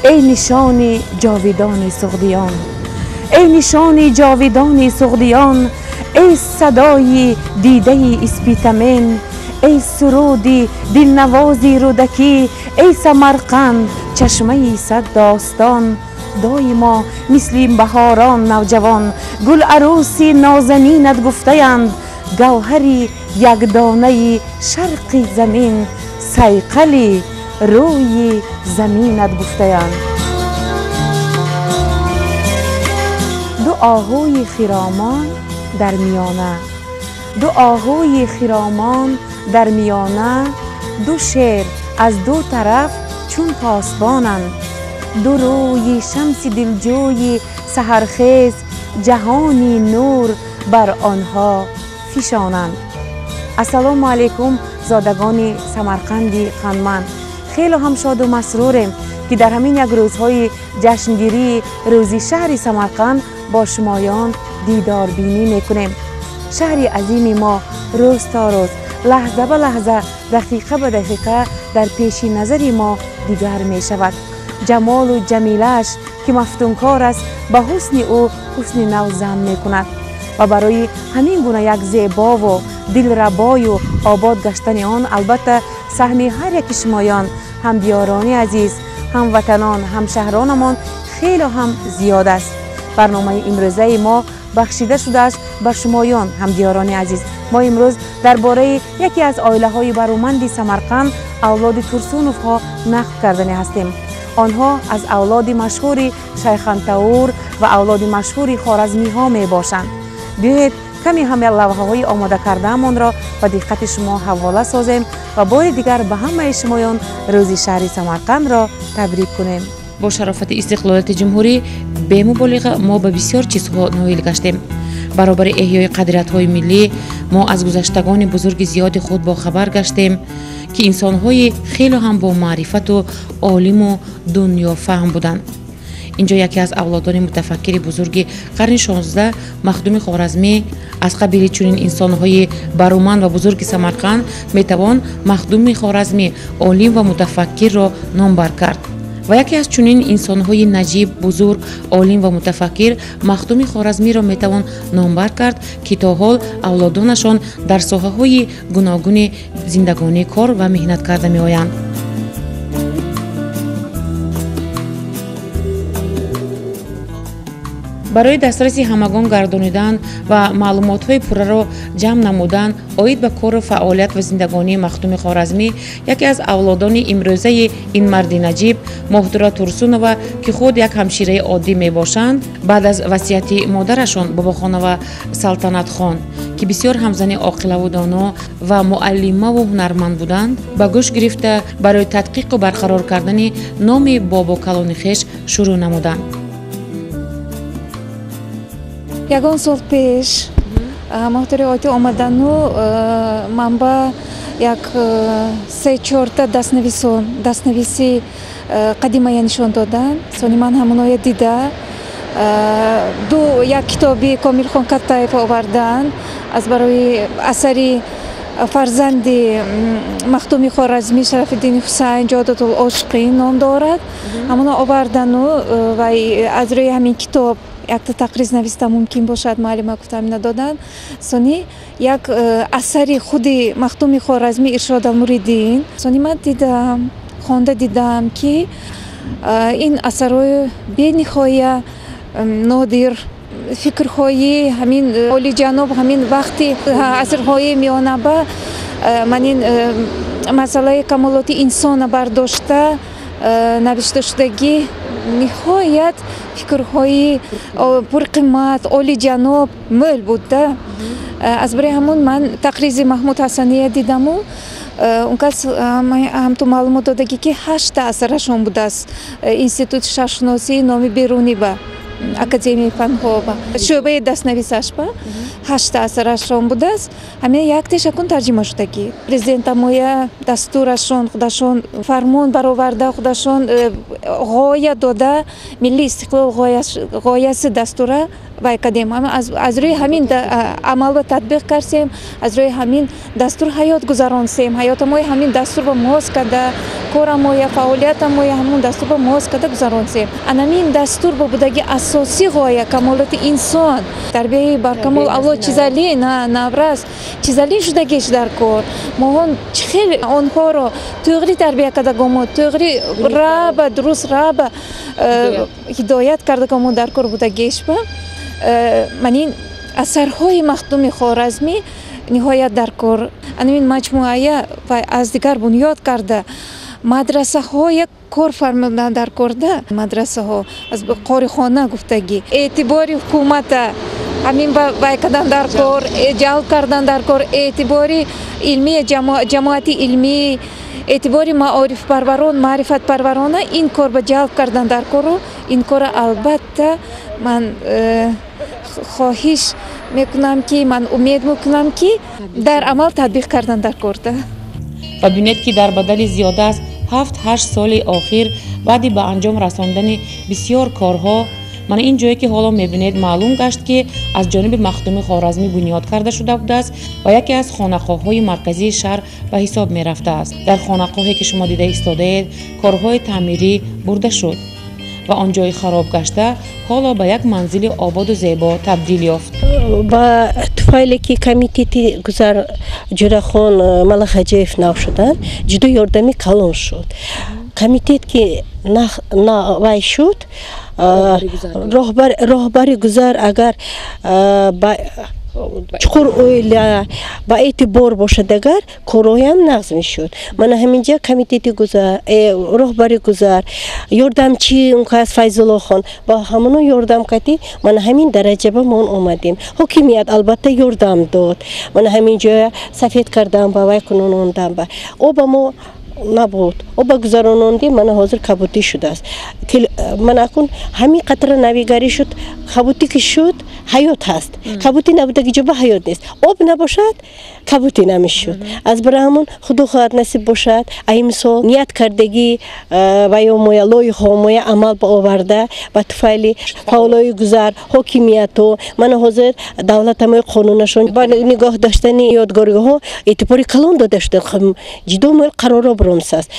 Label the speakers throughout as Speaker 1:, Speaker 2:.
Speaker 1: ای نشان جاویدان سغدیان، ای نشان جاویدان سغدیان، ای صدای دیده اسپیتمن، ای سرودی دلنوازی رودکی، ای سمرقند چشمه صد داستان. دایما مثل بهاران نوجوان گل عروسی نازنینت گفته‌اند، گوهری یک دانه شرق زمین صیقلی روی زمینت گفته‌اند. دو آهوی خرامان در میانه، دو آهوی خرامان در میانه، دو شیر از دو طرف چون پاسبانند، دو روی شمس دلجوی سحرخیز جهانی نور بر آنها فشانند. السلام علیکم زادگان سمرقندی قندمند، خیلی هم شاد و مسروریم که در همین یک روزهای جشنگیری روزی شهر سمرقند با شمایان دیدار بینی میکنیم. شهری عظیم ما روز تا روز، لحظه به لحظه، دقیقه به دقیقه در پیش نظر ما دیگر می شود. جمال و جمیلش که مفتونکار است به حسن او حسن نو ضم می کند و برای همین گونه یک زیبا و دلربای و آباد گشتن آن البته سهم هر یک شمایان، هم دیاران عزیز، هم وطنان، هم شهرانمان خیلی هم زیاد است. برنامه امروزه ما بخشیده شده است به شمایان هم دیاران عزیز. ما امروز درباره یکی از عائله های برومند سمرقند، اولاد ترسونوف ها نقل کردنی هستیم. آنها از اولاد مشهور شیخانتاور و اولاد مشهور خوارزمی ها می باشند. بیایید کمی همه لوحه های آماده کرده امان را به دقت شما حواله سازیم و بار دیگر به همه شمایان روز شهر سمرقند را تبریک کنیم. با شرافت استقلالیت جمهوری به مبالغه ما به بسیار چیزها نائل گشتیم. برابر احیای قدرت‌های ملی ما از گذشتگان بزرگ زیاد خود با خبر گشتیم که انسان‌های خیلی هم با معرفت و عالم و دنیا فهم بودند. اینجا یکی از اولادان متفکر بزرگ قرن 16 مخدوم خوارزمی از قبیل چنین انسان‌های برومند و بزرگ سمرقند میتوان مخدوم خوارزمی عالم و متفکر را نامبر کرد. و یکی از چنین انسان‌های نجیب، بزرگ، عالم و متفکر مخدوم خوارزمی را میتوان نامبر کرد که تا حال اولادانشان در ساحه‌های گوناگون زندگانی کار و مهنت کرده می‌آیند. برای دسترسی همگان گردانیدن و معلومات‌های پوره را جمع نمودن اوید به کار و فعالیت و زندگانی مخدوم خوارزمی، یکی از اولادان امروزه این مرد نجیب، مهدره ترسونова که خود یک همشیره عادی می باشند، بعد از وصیت مادرشان باباخانه و سلطنت خان که بسیار همزن عاقله و دانا و معلمه و هنرمند بودند، به گوش گرفته برای تدقیق و برقرار کردن نام بابا کلان خویش شروع نمودند.
Speaker 2: یگان سال پیش محتوی آیتی آمدنو من با یک 3-4 دستنویسی قدیمه نشان دادن. سونی من همونو دیده یک کتابی کامیل خان کتایف آوردن از برای اثری فرزندی مخدوم خوارزمی شرف‌الدین حسین جادت العاشقی نام دارد. همونو آوردن و از روی همین کتاب یک تقریض نوشته ممکن باشد معلم گفتم ندادن. سونی یک اثری خودی مخدوم خوارزمی ارشاد المریدین سونی من دیدم، خوانده دیدم که این اثرهای بی‌نهایت نادر، فکرهای همین عالی جناب همین وقتی اثرهای میانه با من این مسئله کمالات انسان برداشته نوشته شدگی نهایت فکرهای پرقیمت عالی جناب مل بوده. از برای همون من تقریض محمود حسنی دیدم و اون کس هم تو معلومات داده که 8 اثرشون بوده است. انستیتوت شهرشناسی نامی بیرونی با اکادمی فنها با شعبه دستنویسش با 8 اثرشون بوده است. همه یک تشکن ترجمه شده که پرزیدنت مایه دستورشون خودشون فرمان برآورده، خودشون غایه داده، ملی استقلال غایه دستوره вай кардем. Аз рӯи ҳамин амал ва татбиқ кардем, аз рӯи ҳамин дастур ҳаёт гузаронсем. Ҳаётамои ҳамин дастур ба моз карда, корамоя, фаъолиятамои ҳамин дастур ба моз карда гузаронсем. Анамин дастур бо будаги асосӣ ғоя камолати инсон. Тарбияи баркамол авлод чизали наврас, чизали шудагиш дар кор. Моҳон чӣ хел онҳоро туғри тарбия кардагомо, туғри раба, дуруст раба ҳидоят кардагомо дар кор будагешба. Манин асарҳои Махдуми Хоразмӣ ниҳоят дар кор. Анамин маҷмӯая аз дигар бунёд карда мадрасаҳои кор фармудан дар корда, мадрасаҳо аз қорихона гуфтагӣ, эътибори ҳукумата ҳамин вай кардан дар кор, ҷалб кардан дар кор, эътибори илмӣ, ҷамоати илмӣ, эътибори маорифпарварон, маърифатпарварона ин кор ба ҷалб кардан дар корро, ин корро албатта ман хоҳиш мекунам ки, ман умед мекунам ки дар амал татбиқ кардан дар корда.
Speaker 1: ва бинед ки дар бадали зиёда аз 7-8 соли охир баъди ба анҷом расондани бисёр корҳо, мана ин ҷое ки ҳоло мебинед маълум гашт ки аз ҷониби Махдуми Хоразмӣ бунёд карда шуда будааст ва яке аз хонақоҳҳои марказии шаҳр ба ҳисоб мерафтааст. дар хонақоҳе ки шумо дида истодаед, корҳои таъмирӣ бурда шуд ва он ҷои хароб гашта ҳоло ба як манзили ободу зебо табдил ёфт.
Speaker 3: ба туфайле ки комитети гузар ҷурахон Малахаҷиев нав шуданд, ҷудо ёрдами калон шуд. Комитет ки вай шуд, роҳбари гузар агар чуқур оила ба эътибор бошад, агар корҳоям нағз мешуд. Мана ҳаминҷа комитети гузар, роҳбари гузар, ёрдамчи ункас Файзуллохон ба ҳамоно ёрдам кардӣ, мана ҳамин дараҷа ба мон омадем. ҳокимият албатта ёрдам дод. Мана ҳамин ҷоя сафед кардан ба вай кунонондам ба оба мо набуд. Оба гузарононди мана ҳозир кабутӣ шудааст. Мана акун ҳамин қатра навигарӣ шуд, кабутӣ ки шуд ҳаёт ҳаст. Кабутӣ набудаги ҷо ба ҳаёт нест. Об набошад, кабутӣ намешуд. аз бара ҳамон худо хоҳад насиб бошад, ай мисол ният кардагӣ ваёмоя лоиҳаомоя амал ба оварда ба туфайли фаъолои гузар, ҳокимиятҳо, мана ҳозир давлатамои қонунашон ба нигоҳ доштани ёдгоргоҳҳо эътибори калон дода шуда. ҷидо моил қароро бромсаст.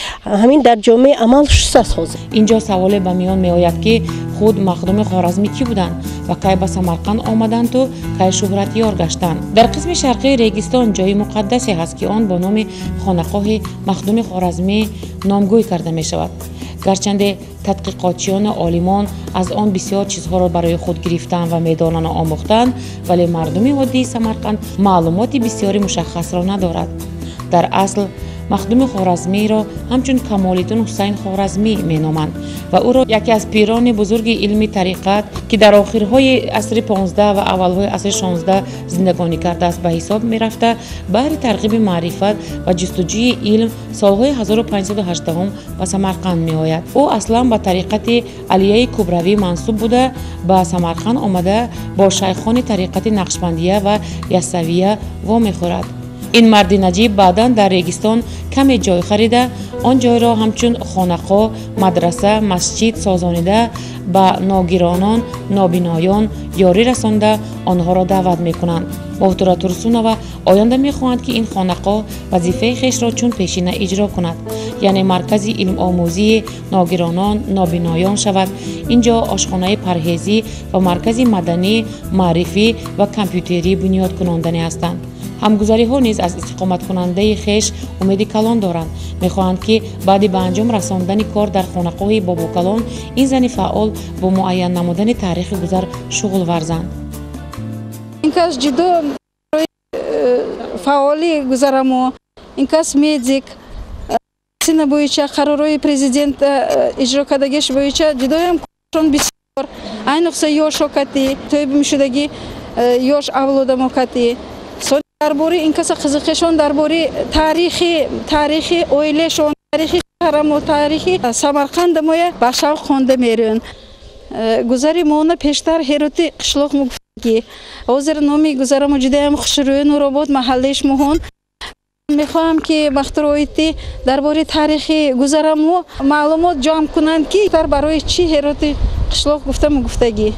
Speaker 3: ҳамин дар ҷомеа амал шустаст ҳозир.
Speaker 1: инҷо саволе ба миён меояд ки худ Махдуми Хоразмӣ кӣ буданд ва кай ба Самарқанд омаданду кай шӯҳратёр гаштанд. дар қисми шарқии Регистон ҷойи муқаддасе ҳаст ки он бо номи хонақоҳи Махдуми Хоразмӣ номгӯй карда мешавад. гарчанде тадқиқотчиёну олимон аз он бисёр чизҳоро барои худ гирифтанд ва медонанд омӯхтанд, вале мардуми оддии Самарқанд маълумоти бисёри мушаххасро надорад. дар асл Махдуми Хоразмиро ҳамчун Камолиддин Ҳусайн Хоразмӣ меноманд ва ӯро яке аз пирони бузурги илми тариқат ки дар охирҳои асри 15 ва аввалҳои асри 16 зиндагонӣ кардааст ба ҳисоб мерафта, баҳри тарғиби маърифат ва ҷустуҷӯи илм солҳои 1580 ба Самарқанд меояд. ӯ аслан ба тариқати Алияи Кубравӣ мансуб буда, ба Самарқанд омада бо шайхони тариқати Нақшбандия ва Яссавия вомехӯрад. ин марди наҷиб баъдан дар Регистон каме ҷой харида, он ҷойро ҳамчун хонақо, мадраса, масҷид созонида, ба ногиронон, нобиноён ёрӣ расонда онҳоро даъват мекунанд. Моҳтура Турсунова оянда мехоҳанд ки ин хонақо вазифаи хешро чун пешина иҷро кунад, яъне маркази илмомӯзии ногиронон, нобиноён шавад. инҷо ошхонаи парҳезӣ ва маркази маданӣ, маърифӣ ва компютерӣ бунёд кунонданӣ ҳастанд. ҳамгузариҳо низ аз истиқоматкунандаи хеш умеди калон доранд. мехоҳанд ки баъди ба анҷом расондани кор дар хонақоҳи Бобокалон ин зани фаъол бо муайян намудани таърихи гузар шуғул варзанд.
Speaker 4: инкас ҷидо фаъоли гузарамо, инкас медик сина боюча қарорҳои президент иҷро кардагиш боюча ҷидоям шон бисёр, айниқса ёшо кати тоиб мешудагӣ ёш авлодамо кати дар бори ин каса қызиқишон дар бори таърихи оилашон, таърихи шаҳрамо, таърихи Самарқандамоя ба шавқ хонда мерӯн. гузари моона пештар ҳероти қишлоқ мугуфтагӣ. ҳозир номи гузарамо ҷудоям хушрӯю Нуробод маҳаллиш моҳон. мехоҳам ки махтуроити дар бори таърихи гузарамо маълумот ҷамъ кунанд ки дар барои чӣ ҳероти қишлоқ гуфта мугуфтагӣ.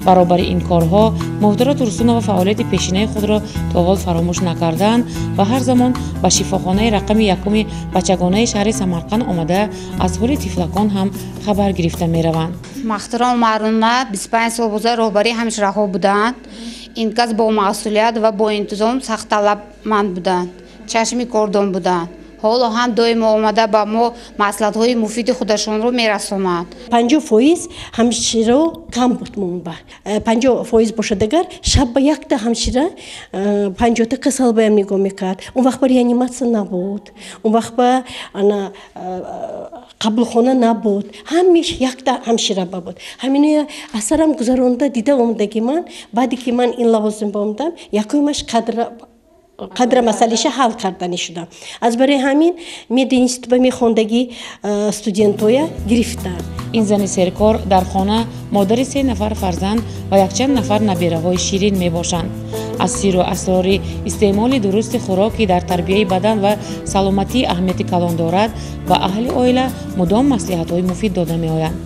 Speaker 1: баробари ин корҳо муҳтара Турсунова фаъолияти пешинаи худро то ҳол фаромӯш накарданд ва ҳар замон ба шифохонаи рақами якуми бачагонаи шаҳри Самарқанд омада аз ҳоли тифлакон ҳам хабар гирифта мераванд.
Speaker 5: Махтурон Маруна 25 сол гузар роҳбари ҳамшираҳо буданд. Ин кас бо масъулият ва бо интизом сахтталабманд буданд, чашми кордон буданд. ҳоло ҳам доимо омада ба мо маслиҳатҳои муфиди худашонро мерасонанд.
Speaker 3: 50% ҳамширо кам буд мунба. 50% бошад агар шабба якта ҳамшира 50 касалбаям нигоҳ мекард. Он вақт ба реанимация набуд. Он вақт ба қаблхона набуд. ҳамеш якта ҳамшира буд. ҳамино асарам гузаронда дида омадаги ман баъде ки ман ин лавозим бомдам якумаш қадра масъалаша ҳал кардани шудам. аз барои ҳамин мединститут ба мехондагӣ студентоя гирифтам.
Speaker 1: ин зани серкор дар хона модари 3 нафар фарзанд ва якчанд нафар набираҳои ширин мебошанд. аз сиру асрори истеъмоли дурусти хӯроки дар тарбияи бадан ва саломатии аҳамияти калон дорад ва аҳли оила мудом маслиҳатҳои муфид дода меоянд.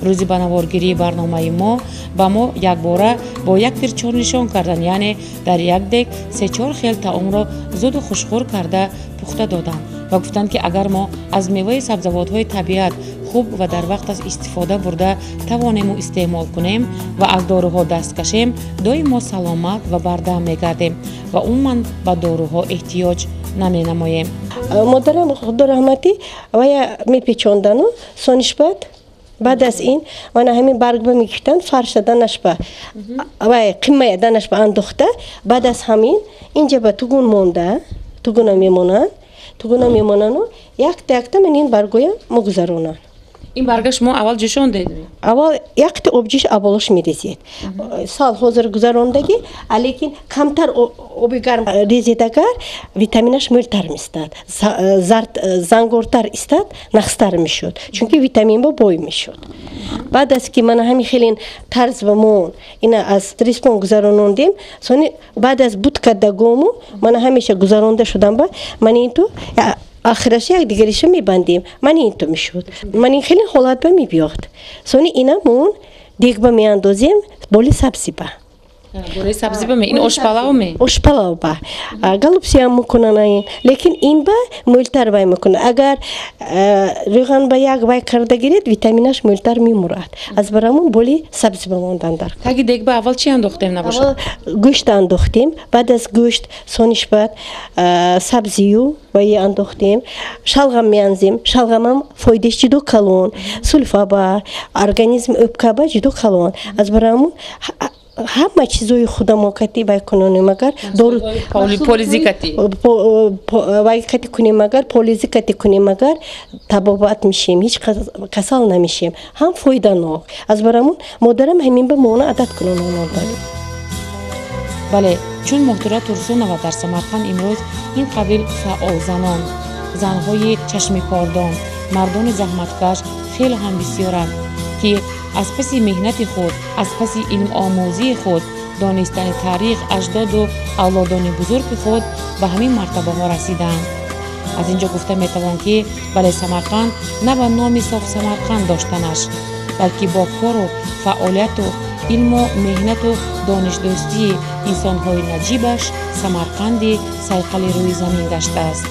Speaker 1: рӯзи ба наворгирии барномаи мо ба мо якбора бо як тирчор нишон карданд, яъне дар як дег 3-4 хел таомро зуду хушхӯр карда пухта доданд ва гуфтанд ки агар мо аз меваи сабзавотҳои табиат хуб ва дар вақт аз истифода бурда тавонему истеъмол кунем ва аз доруҳо даст кашем, доимо саломат ва бардам мегардем ва умуман ба доруҳо эҳтиёҷ наменамоем.
Speaker 3: модарам худо раҳматӣ вая мепечондану сонишбат баъд аз ин вана ҳамин баргба мегирифтанд фарша данашба вай қимая данашба андохта баъд аз ҳамин инҷа ба тугун монда тугуна мемонану якта мен ин баргоям мегузаронам.
Speaker 1: ин барга шумо аввал ҷӯшон дедед?
Speaker 3: аввал якта обҷӯш аввалош мерезед. сал ҳозир гузарондагӣ алекин камтар оби гарм резед агар витаминаш мӯлтар мистад, зангортар истад, нахстар мешуд, чунки витамин ба бой мешуд. баъд аз ки мана ҳамин хелин тарз ва мон ина аз респон гузаронондем, сони баъд аз буд кардагому мана ҳамеша гузаронда шудам ба ман ин ту ахираш якдигариша мебандем. ман ин то мешуд. ман ин хеле ҳолат ба мебиёд. сони ина мон дегба меандозем боли сабзиба.
Speaker 1: боли сабзиба ин ошпалавме?
Speaker 3: ошпалава. галупсиям мекунан ин. лекин ин ба мӯлтар вай мекунад. агар рӯған ба як вай карда гиред, витаминаш мӯлтар мемурад. аз барамон боли сабзиба мондан дар.
Speaker 1: таги дегба аввал чи андохтем набошад?
Speaker 3: аввал гӯшт андохтем. баъд аз гӯшт сонишбат сабзию вай андохтем. шалғам меанзем. шалғамам фоидаш ҷудо калон. сулфаба, организм ӯбкаба ҷудо калон. аз барамон ҳама чизои худамокатӣ вай кунонем агар
Speaker 1: полизикатӣ
Speaker 3: вай кати кунем агар полизикатӣ кунем агар табобат мешем, ҳеҷ касал намешем. ҳам фоиданок. аз барамон модарам ҳамин ба мона адат кунононда.
Speaker 1: бале чун муҳтира Турсунова дар Самарқанд имрӯз ин қабил фаъол занон, занҳои чашмикордон, мардони заҳматкаш хеле ҳам бисёранд ки аз паси меҳнати худ, аз паси илмомӯзии худ, донистани таърих, аҷдоду авлодони бузурги худ ба ҳамин мартабаҳо расидаанд. аз ин ҷо гуфта метавон ки бале Самарқанд на ба номи соф Самарқанд доштанаш, балки бо кору фаъолияту илму меҳнату донишдӯстии инсонҳои наҷибаш Самарқанди сайқали рӯи замин гаштааст.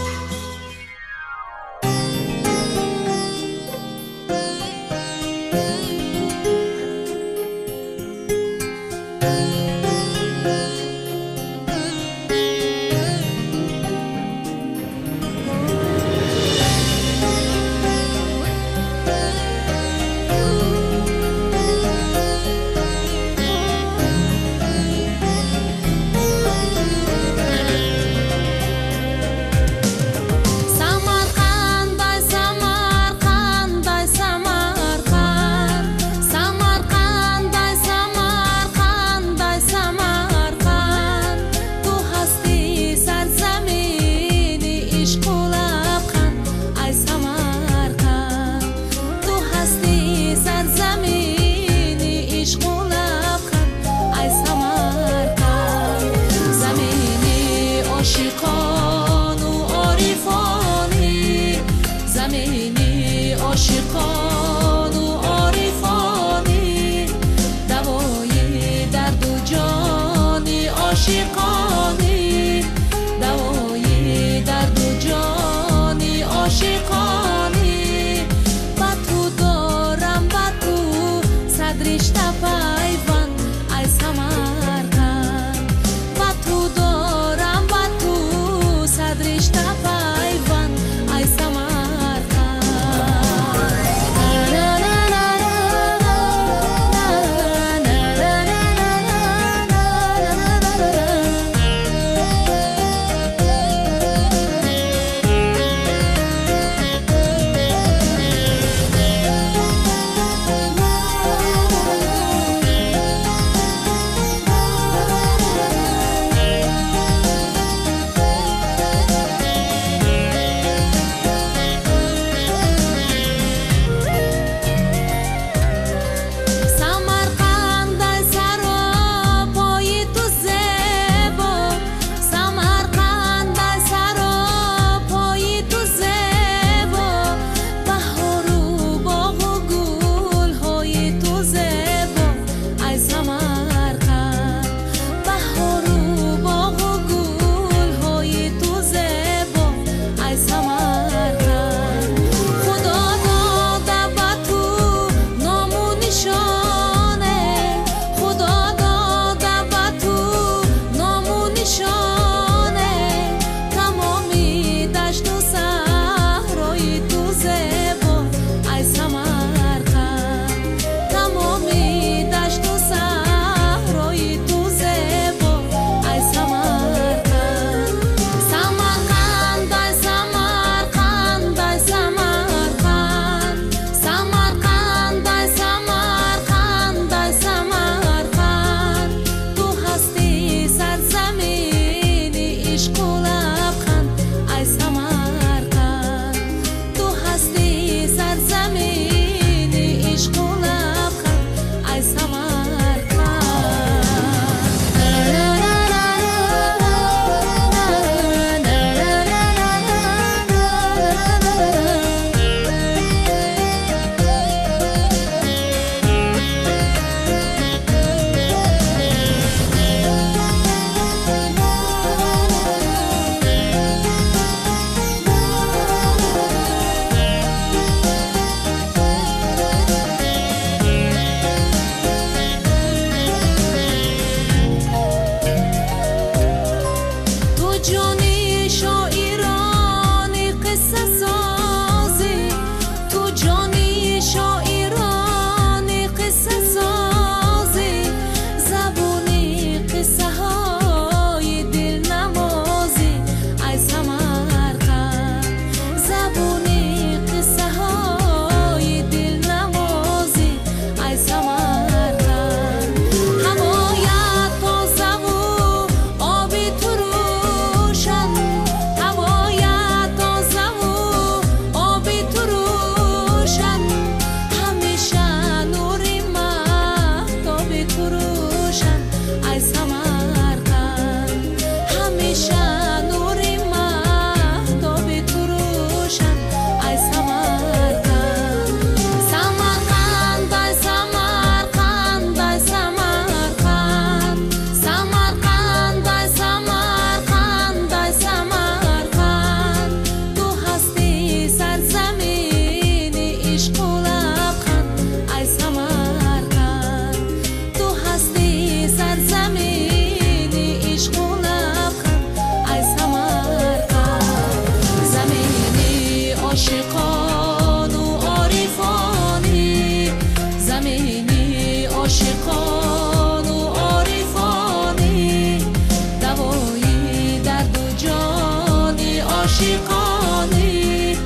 Speaker 6: عاشقانی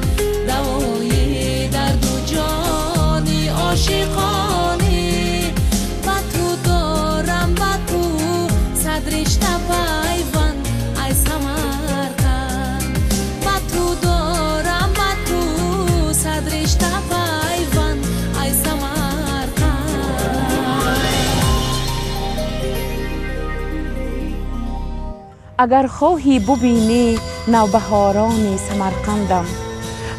Speaker 6: دوای درد و جانی عاشقانی و تو دارم و تو صد رشته پیوند ای سمرقند و تو دارم و تو صد رشته پیوند ای سمرقند.
Speaker 1: اگر خواهی ببینی نوبهاران سمرقندم،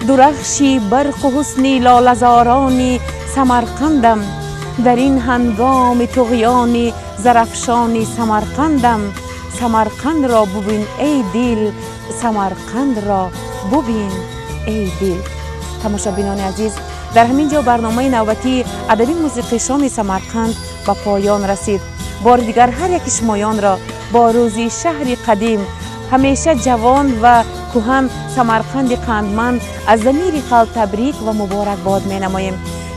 Speaker 1: درخشی برق و حسن لاله‌زاران سمرقندم، در این هنگام طغیان زرافشان سمرقندم. سمرقند را ببین ای دل، سمرقند را ببین ای دل. تماشابینان عزیز، در همین جا برنامه نوبتی ادبی موسیقی شام سمرقند به پایان رسید. بار دیگر هر یک شمایان را با روزی شهری قدیم، همیشه جوان و کهن سمرقند قندمند از ضمیر قلب تبریک و مبارکباد می نماییم.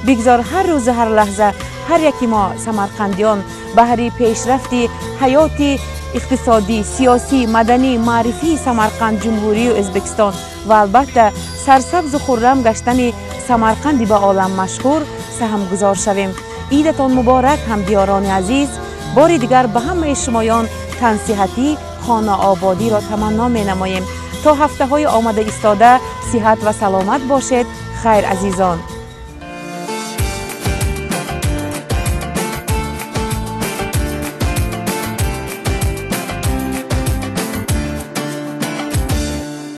Speaker 1: بگذار هر روز هر لحظه هر یکی ما سمرقندیان بهر پیشرفت حیات اقتصادی، سیاسی، مدنی، معرفی سمرقند جمهوری و ازبکستان و البته سرسبز و خرم گشتن سمرقندی به عالم مشهور سهم گذار شویم. عیدتان مبارک همدیاران عزیز. باری دیگر به همه شمایان تنصیحتی خانه آبادی را تمنا می نماییم. تا هفته های آمده ایستاده صحت و سلامت باشید. خیر عزیزان.